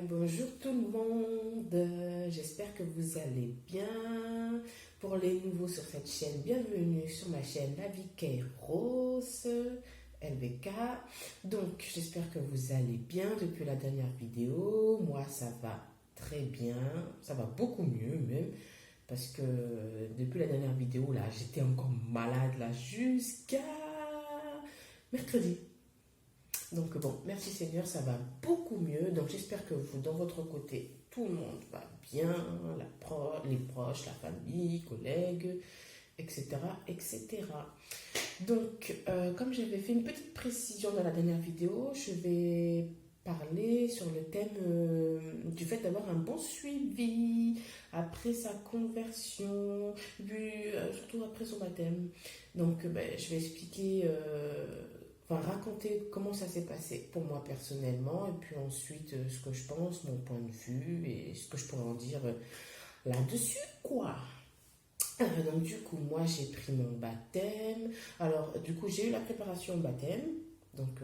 Bonjour tout le monde, j'espère que vous allez bien. Pour les nouveaux sur cette chaîne, bienvenue sur ma chaîne La Vie Kairos, LVK. Donc j'espère que vous allez bien depuis la dernière vidéo. Moi ça va très bien, ça va beaucoup mieux même. Parce que depuis la dernière vidéo là, j'étais encore malade là jusqu'à mercredi. Donc bon, merci Seigneur, ça va beaucoup mieux. Donc j'espère que vous, dans votre côté, tout le monde va bien, les proches, la famille, collègues, etc. etc. Donc, comme j'avais fait une petite précision dans la dernière vidéo, je vais parler sur le thème du fait d'avoir un bon suivi après sa conversion, surtout après son baptême. Donc, je vais expliquer, raconter comment ça s'est passé pour moi personnellement, et puis ensuite ce que je pense, mon point de vue, et ce que je pourrais en dire là-dessus, quoi. Donc du coup, moi j'ai pris mon baptême. Alors du coup, j'ai eu la préparation au baptême. Donc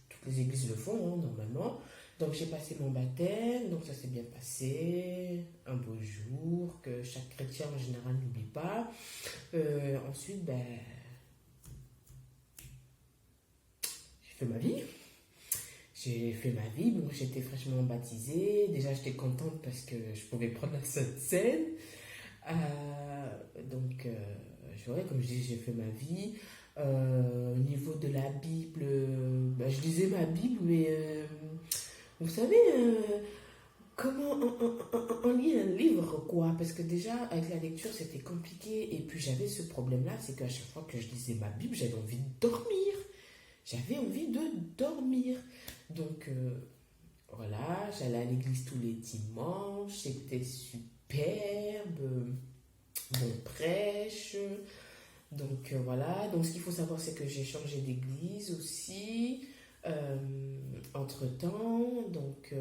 toutes les églises le font hein, normalement. Donc j'ai passé mon baptême, donc ça s'est bien passé. Un beau jour que chaque chrétien en général n'oublie pas. Ensuite, j'ai fait ma vie. J'ai fait ma vie, bon, j'étais fraîchement baptisée. Déjà, j'étais contente parce que je pouvais prendre la Sainte Seine. Donc, comme je dis, j'ai fait ma vie. Au niveau de la Bible, je lisais ma Bible, mais vous savez, comment on lit un livre, quoi. Parce que déjà, avec la lecture, c'était compliqué. Et puis, j'avais ce problème-là, c'est qu'à chaque fois que je lisais ma Bible, j'avais envie de dormir. J'avais envie de dormir. Donc, voilà, j'allais à l'église tous les dimanches, c'était superbe, bon prêche. Donc voilà, donc ce qu'il faut savoir c'est que j'ai changé d'église aussi entre-temps. Donc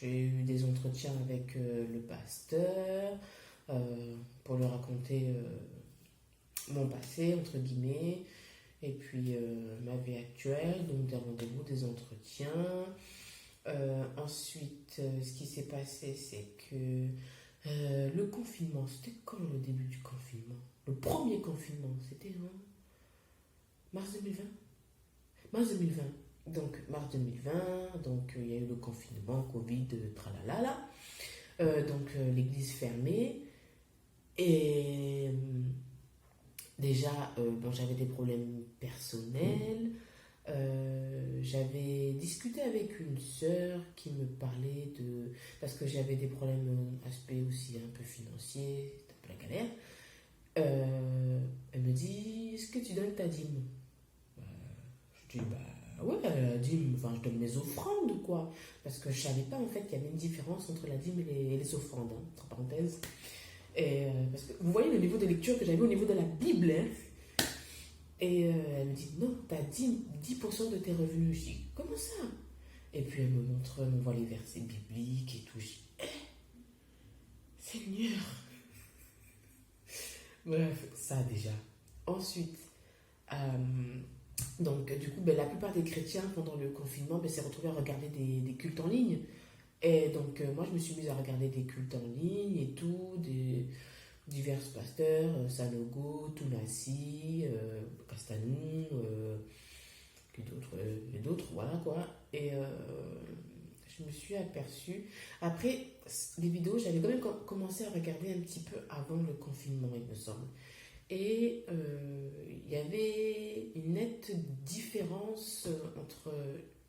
j'ai eu des entretiens avec le pasteur pour lui raconter mon passé, entre guillemets, et puis ma vie actuelle, donc des rendez-vous, des entretiens. Ensuite, ce qui s'est passé, c'est que le confinement, c'était quand le début du confinement? Le premier confinement, c'était en mars 2020. Mars 2020. Donc, mars 2020, donc il y a eu le confinement, Covid, tralala. L'église fermée. Et déjà, j'avais des problèmes personnels. J'avais discuté avec une sœur qui me parlait de... Parce que j'avais des problèmes, aspect aussi un peu financier, c'était un peu la galère. Elle me dit, est-ce que tu donnes ta dîme? Euh, je dis, ouais, la dîme, enfin, je donne mes offrandes, quoi. Parce que je savais pas, en fait, qu'il y avait une différence entre la dîme et les offrandes, hein, entre parenthèses. Parce que vous voyez le niveau de lecture que j'avais au niveau de la Bible, hein. Et elle me dit, non, t'as 10% de tes revenus. Je dis, comment ça? Et puis elle me voit les versets bibliques et tout. Je dis, Seigneur. Bref, ça déjà. Ensuite, du coup, la plupart des chrétiens, pendant le confinement, s'est retrouvés à regarder des cultes en ligne. Et donc, moi, je me suis mise à regarder des cultes en ligne et tout, des divers pasteurs, Sanogo, Tounassi, Castanou, et d'autres, voilà quoi. Et je me suis aperçue. Après, les vidéos, j'avais quand même commencé à regarder un petit peu avant le confinement, il me semble. Et il y avait une nette différence entre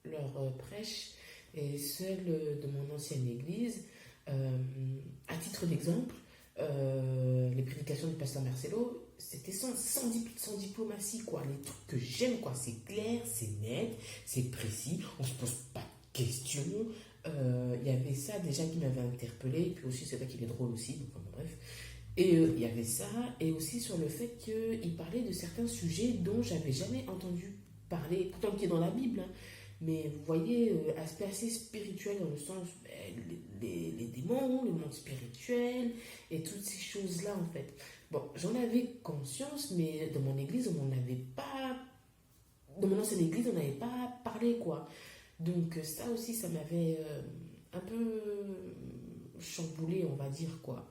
leur prêche et celle de mon ancienne église. À titre d'exemple, les prédications du pasteur Marcelo, c'était sans diplomatie, quoi. Les trucs que j'aime, quoi. C'est clair, c'est net, c'est précis, on se pose pas de questions. Il y avait ça déjà qui m'avait interpellé, et puis aussi c'est vrai qu'il est drôle aussi, donc bref. Et il y avait ça, et aussi sur le fait qu'il parlait de certains sujets dont j'avais jamais entendu parler, pourtant qui est dans la Bible, hein. Mais vous voyez, aspect assez spirituel dans le sens, les démons, le monde spirituel, et toutes ces choses-là en fait. Bon, j'en avais conscience, mais dans mon église, on n'en avait pas, dans mon ancienne église, on n'avait pas parlé quoi. Donc ça aussi, ça m'avait un peu chamboulé, on va dire, quoi.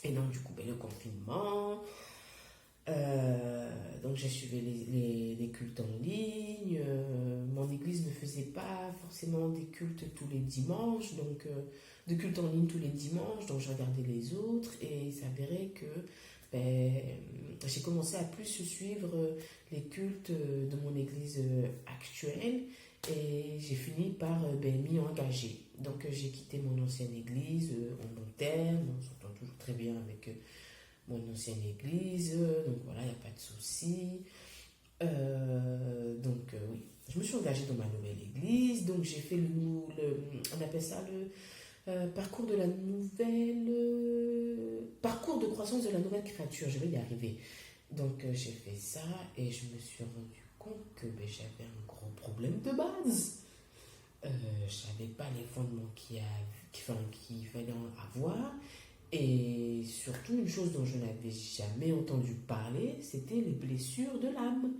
Et donc, du coup, le confinement, donc j'ai suivi les cultes en ligne. Mon église ne faisait pas forcément des cultes tous les dimanches, donc de cultes en ligne tous les dimanches, donc je regardais les autres et il s'avérait que ben, j'ai commencé à plus suivre les cultes de mon église actuelle et j'ai fini par m'y engager. Donc j'ai quitté mon ancienne église en bon terme, on s'entend toujours très bien avec mon ancienne église, donc voilà, il n'y a pas de souci. Oui, je me suis engagée dans ma nouvelle église, donc j'ai fait on appelle ça parcours de la nouvelle, parcours de croissance de la nouvelle créature, je vais y arriver. Donc j'ai fait ça et je me suis rendu compte que j'avais un gros problème de base. Je n'avais pas les fondements qu'il fallait avoir. Et surtout, une chose dont je n'avais jamais entendu parler, c'était les blessures de l'âme.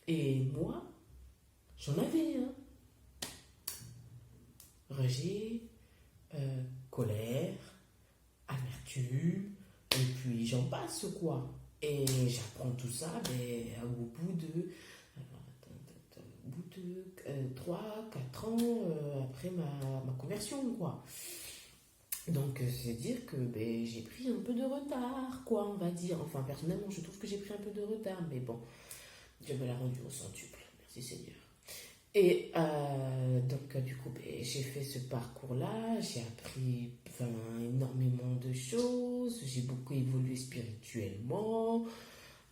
Et moi, j'en avais, hein. Rejet, colère, amertume, et puis j'en passe, quoi. Et j'apprends tout ça au bout de 3-4 ans après ma conversion, quoi. Donc, c'est dire que j'ai pris un peu de retard, quoi, on va dire. Enfin, personnellement, je trouve que j'ai pris un peu de retard, mais bon, Dieu me l'a rendu au centuple. Merci Seigneur. Et du coup, j'ai fait ce parcours-là, j'ai appris énormément de choses, j'ai beaucoup évolué spirituellement.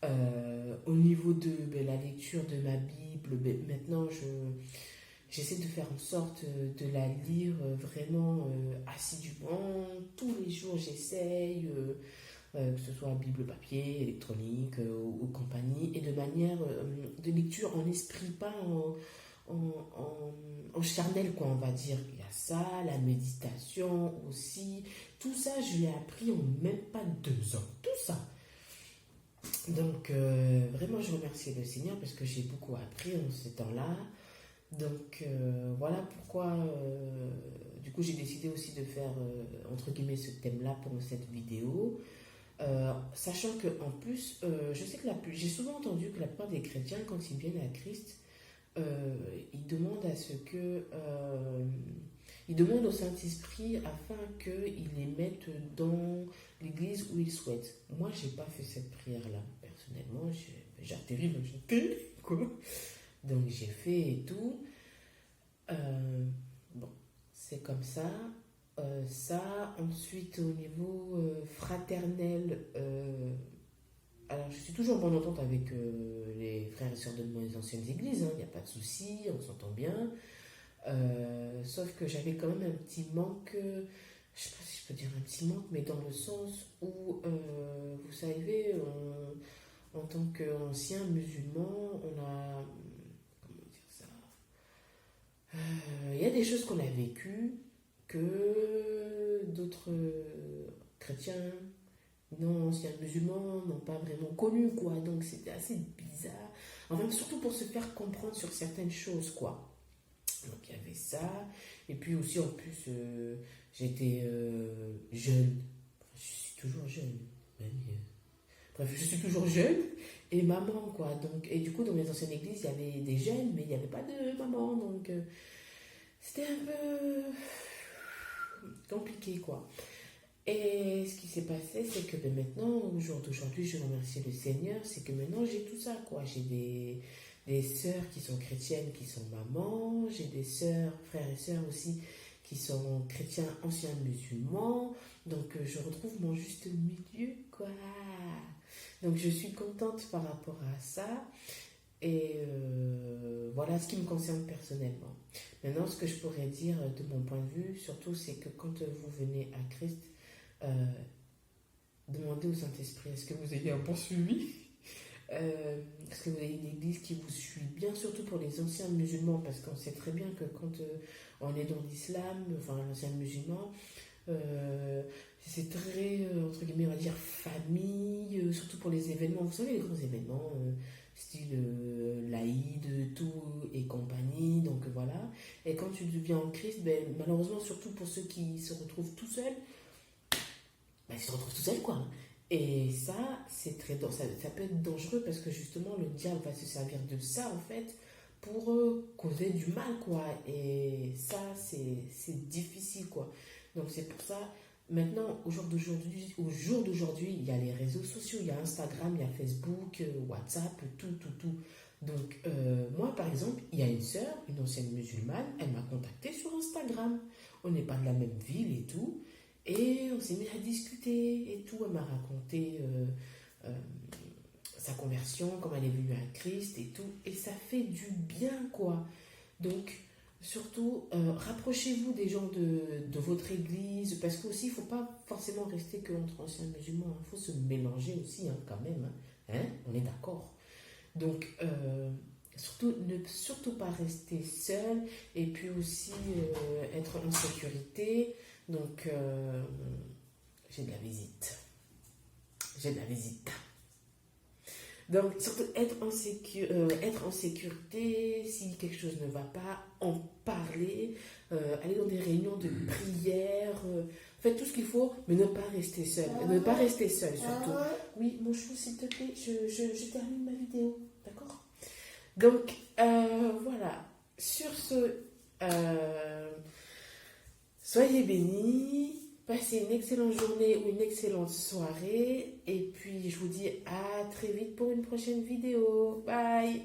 Au niveau de la lecture de ma Bible, maintenant, j'essaie de faire en sorte de la lire vraiment assidûment. Tous les jours, j'essaye, que ce soit Bible papier, électronique ou compagnie, et de manière de lecture en esprit, pas en charnel, quoi, on va dire. Il y a ça, la méditation aussi. Tout ça, je l'ai appris en même pas 2 ans. Tout ça. Donc, vraiment, je remercie le Seigneur parce que j'ai beaucoup appris en ce temps-là. Donc voilà pourquoi du coup j'ai décidé aussi de faire entre guillemets ce thème-là pour cette vidéo, sachant que en plus je sais que j'ai souvent entendu que la plupart des chrétiens quand ils viennent à Christ, ils demandent à ce que ils demandent au Saint-Esprit afin qu'il les mette dans l'église où ils souhaitent. Moi j'ai pas fait cette prière-là personnellement, j'ai atterri, quoi. Donc j'ai fait et tout. Bon, c'est comme ça. Ça, ensuite au niveau fraternel, alors je suis toujours en bonne entente avec les frères et sœurs de mes anciennes églises, il n'y a pas de souci, on s'entend bien. Sauf que j'avais quand même un petit manque, je sais pas si je peux dire un petit manque, mais dans le sens où, vous savez, en tant qu'ancien musulman, on a, comment dire ça, il y a des choses qu'on a vécues que d'autres chrétiens non anciens musulmans n'ont pas vraiment connu, quoi. Donc c'était assez bizarre. Enfin, surtout pour se faire comprendre sur certaines choses, quoi. Donc il y avait ça. Et puis aussi, en plus, j'étais jeune. Enfin, je suis toujours jeune. Bref, je suis toujours jeune et maman, quoi. Donc, et du coup, dans mes anciennes églises, il y avait des jeunes, mais il n'y avait pas de maman. Donc, c'était un peu compliqué, quoi. Et ce qui s'est passé, c'est que maintenant, au jour d'aujourd'hui, je remercie le Seigneur, c'est que maintenant j'ai tout ça, quoi. J'ai des sœurs qui sont chrétiennes, qui sont mamans, j'ai des sœurs, frères et sœurs aussi, qui sont chrétiens anciens musulmans. Donc je retrouve mon juste milieu, quoi. Donc je suis contente par rapport à ça. Et voilà ce qui me concerne personnellement. Maintenant, ce que je pourrais dire de mon point de vue, surtout, c'est que quand vous venez à Christ, demandez au Saint-Esprit, est-ce que vous avez un bon suivi, est-ce que vous avez une église qui vous suit bien, surtout pour les anciens musulmans, parce qu'on sait très bien que quand on est dans l'islam, enfin l'ancien musulman, c'est très, entre guillemets, on va dire famille, surtout pour les événements, vous savez, les grands événements, style l'Aïd, tout et compagnie, donc voilà. Et quand tu deviens en Christ, ben, malheureusement, surtout pour ceux qui se retrouvent tout seuls, ben, ils se retrouvent tout seuls, quoi. Et ça, ça peut être dangereux parce que justement, le diable va se servir de ça, en fait, pour causer du mal, quoi. Et ça, c'est difficile, quoi. Donc c'est pour ça, maintenant, au jour d'aujourd'hui, il y a les réseaux sociaux, il y a Instagram, il y a Facebook, WhatsApp, tout, tout, tout. Donc moi, par exemple, il y a une sœur, une ancienne musulmane, elle m'a contacté sur Instagram. On n'est pas de la même ville et tout. Et on s'est mis à discuter et tout. Elle m'a raconté euh, sa conversion, comment elle est venue à Christ et tout. Et ça fait du bien, quoi. Donc, surtout, rapprochez-vous des gens de votre église, parce qu'aussi, il ne faut pas forcément rester qu'entre anciens musulmans. Il faut se mélanger aussi, hein, quand même. Hein. On est d'accord. Donc, surtout pas rester seul, et puis aussi être en sécurité. Donc, j'ai de la visite. J'ai de la visite. Donc, surtout être en sécurité, si quelque chose ne va pas, en parler, aller dans des réunions de prière, faites tout ce qu'il faut, mais ne pas rester seul. Ne pas rester seul, surtout. Oui, mon chou, s'il te plaît, je termine ma vidéo, d'accord? Donc, voilà. Sur ce, soyez bénis. Passez une excellente journée ou une excellente soirée. Et puis, je vous dis à très vite pour une prochaine vidéo. Bye!